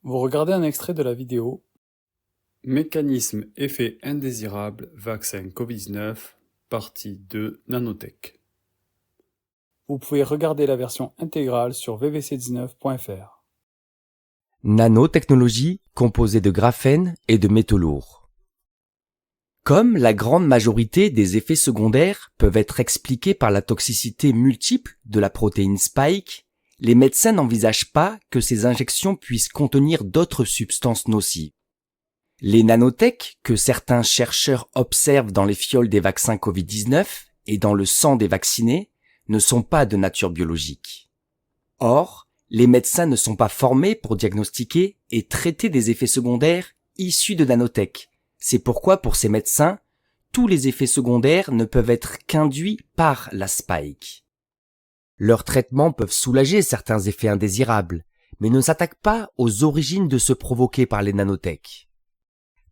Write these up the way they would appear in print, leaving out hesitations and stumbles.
Vous regardez un extrait de la vidéo Mécanisme effet indésirable vaccin Covid-19, partie 2 Nanotech. Vous pouvez regarder la version intégrale sur vvc19.fr. Nanotechnologie composée de graphène et de métaux lourds. Comme la grande majorité des effets secondaires peuvent être expliqués par la toxicité multiple de la protéine Spike, les médecins n'envisagent pas que ces injections puissent contenir d'autres substances nocives. Les nanotech que certains chercheurs observent dans les fioles des vaccins Covid-19 et dans le sang des vaccinés ne sont pas de nature biologique. Or, les médecins ne sont pas formés pour diagnostiquer et traiter des effets secondaires issus de nanotech. C'est pourquoi pour ces médecins, tous les effets secondaires ne peuvent être qu'induits par la spike. Leurs traitements peuvent soulager certains effets indésirables, mais ne s'attaquent pas aux origines de ceux provoqués par les nanotech.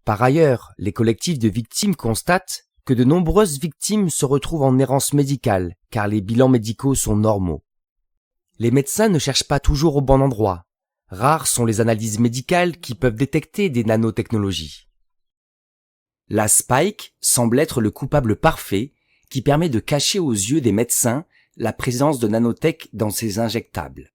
Par ailleurs, les collectifs de victimes constatent que de nombreuses victimes se retrouvent en errance médicale car les bilans médicaux sont normaux. Les médecins ne cherchent pas toujours au bon endroit. Rares sont les analyses médicales qui peuvent détecter des nanotechnologies. La spike semble être le coupable parfait qui permet de cacher aux yeux des médecins la présence de nanotech dans ces injectables.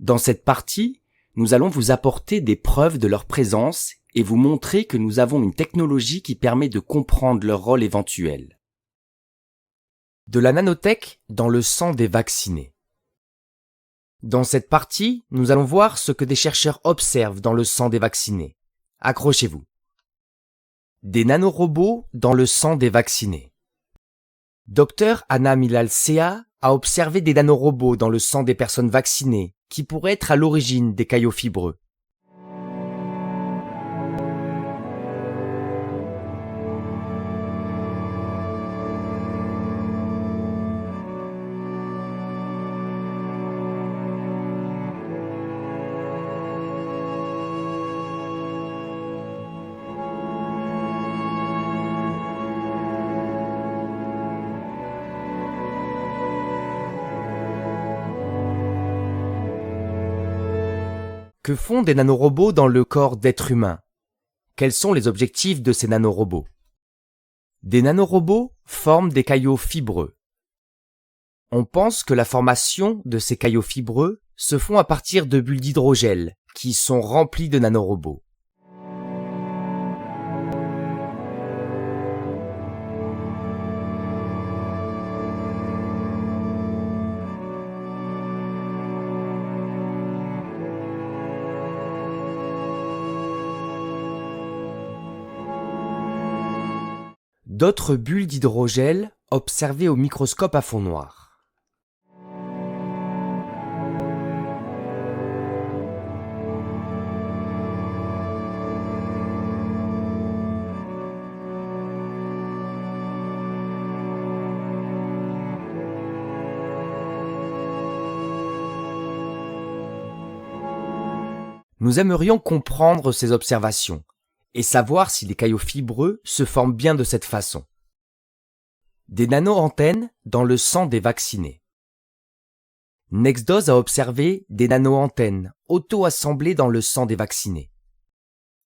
Dans cette partie, nous allons vous apporter des preuves de leur présence et vous montrer que nous avons une technologie qui permet de comprendre leur rôle éventuel. De la nanotech dans le sang des vaccinés. Dans cette partie, nous allons voir ce que des chercheurs observent dans le sang des vaccinés. Accrochez-vous. Des nanorobots dans le sang des vaccinés. Dr Anna Milal-Sea a observé des nanorobots dans le sang des personnes vaccinées qui pourraient être à l'origine des caillots fibreux. Que font des nanorobots dans le corps d'êtres humains? Quels sont les objectifs de ces nanorobots? Des nanorobots forment des caillots fibreux. On pense que la formation de ces caillots fibreux se font à partir de bulles d'hydrogel qui sont remplies de nanorobots. D'autres bulles d'hydrogel observées au microscope à fond noir. Nous aimerions comprendre ces observations et savoir si les caillots fibreux se forment bien de cette façon. Des nano-antennes dans le sang des vaccinés. Nextdose a observé des nano-antennes auto-assemblées dans le sang des vaccinés.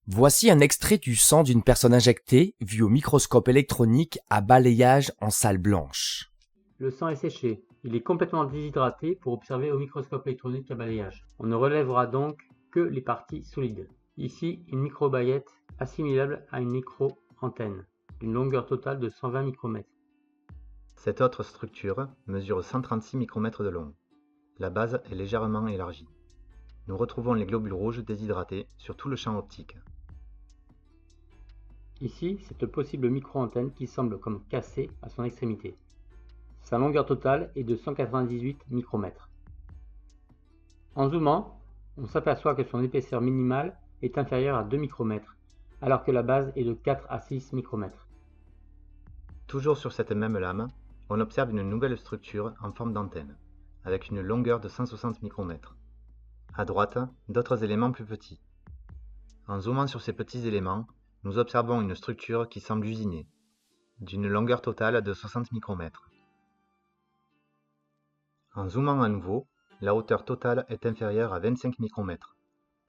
Voici un extrait du sang d'une personne injectée vu au microscope électronique à balayage en salle blanche. Le sang est séché. Il est complètement déshydraté pour observer au microscope électronique à balayage. On ne relèvera donc que les parties solides. Ici, une microbaillette assimilable à une micro-antenne, d'une longueur totale de 120 micromètres. Cette autre structure mesure 136 micromètres de long. La base est légèrement élargie. Nous retrouvons les globules rouges déshydratés sur tout le champ optique. Ici, cette possible micro-antenne qui semble comme cassée à son extrémité. Sa longueur totale est de 198 micromètres. En zoomant, on s'aperçoit que son épaisseur minimale est inférieure à 2 micromètres, alors que la base est de 4 à 6 micromètres. Toujours sur cette même lame, on observe une nouvelle structure en forme d'antenne, avec une longueur de 160 micromètres. À droite, d'autres éléments plus petits. En zoomant sur ces petits éléments, nous observons une structure qui semble usinée, d'une longueur totale de 60 micromètres. En zoomant à nouveau, la hauteur totale est inférieure à 25 micromètres,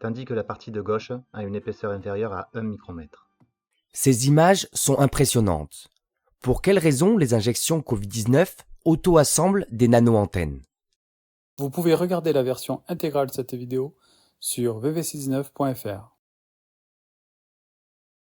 tandis que la partie de gauche a une épaisseur inférieure à 1 micromètre. Ces images sont impressionnantes. Pour quelles raisons les injections Covid-19 auto-assemblent des nano-antennes? Vous pouvez regarder la version intégrale de cette vidéo sur vv69.fr.